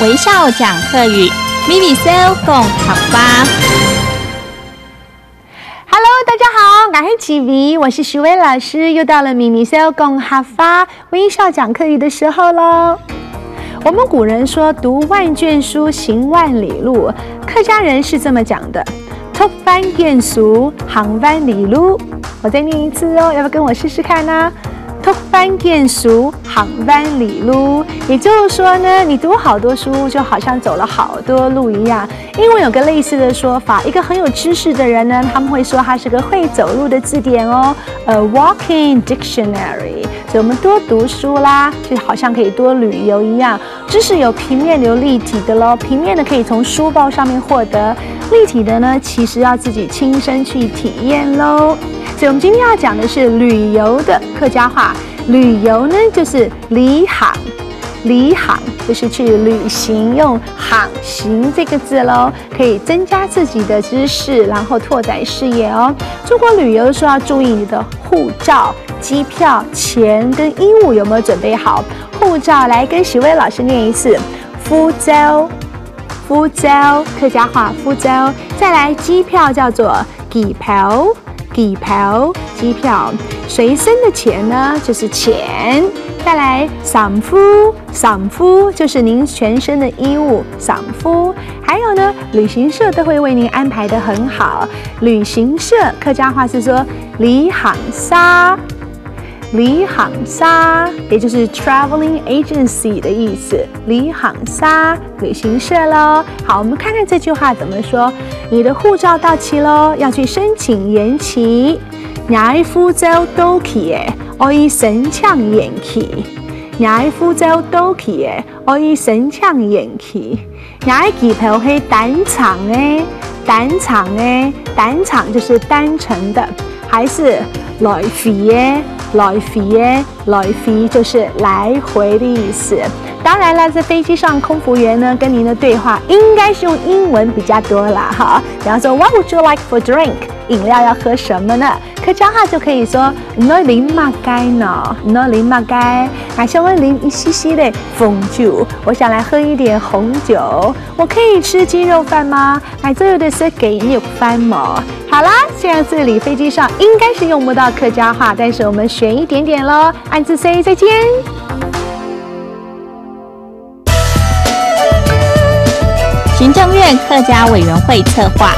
微笑讲客语，咪咪笑讲客话。Hello， 大家好，我是启薇，我是徐薇老师，又到了咪咪笑讲客话微笑讲客语的时候喽。我们古人说读万卷书，行万里路，客家人是这么讲的：“Tok van卷书，行万里路。”我再念一次哦，要不要跟我试试看呢？“Tok van卷书，行万里路”，也就是说呢，你读好多书，就好像走了好多路一样。英文有个类似的说法，一个很有知识的人呢，他们会说他是个会走路的字典哦 ，a walking dictionary。所以我们多读书啦，就好像可以多旅游一样。知识有平面有立体的咯，平面的可以从书报上面获得，立体的呢，其实要自己亲身去体验咯。所以我们今天要讲的是旅游的客家话。旅游呢，就是旅行，旅行就是去旅行，用航行这个字咯，可以增加自己的知识，然后拓展视野哦。出国旅游的时候要注意你的护照、机票、钱跟衣物有没有准备好。护照来跟许巍老师念一次，护照，护照，客家话护照。再来机票叫做機票，機票，机票。随身的钱呢，就是钱。再来衫褲，衫褲就是您全身的衣物，衫褲。还有呢，旅行社都会为您安排得很好。旅行社客家话是说旅行社，旅行社也就是 traveling agency 的意思，旅行社，旅行社咯。好，我们看看这句话怎么说。你的护照到期咯，要去申请延期。你護照到期嘅，可以申請延期。你護照到期嘅，可以申請延期。你機票係單程嘅，單程嘅，單程就是單程的，還是來回嘅，來回嘅，來回就是來回的意思。当然了，在飞机上，空服员呢跟您的对话应该是用英文比较多啦，哈。比方说 ，What would you like for drink？ 饮料要喝什么呢？客家话就可以说，我啉乜雞呢？我啉乜雞？我想要啉一西西的紅酒，我想来喝一点红酒。我可以吃鸡肉饭吗？这有的是雞肉飯嘛。好啦，现在这里飞机上应该是用不到客家话，但是我们学一点点咯。暗自 say 再见。行政院客家委员会策划。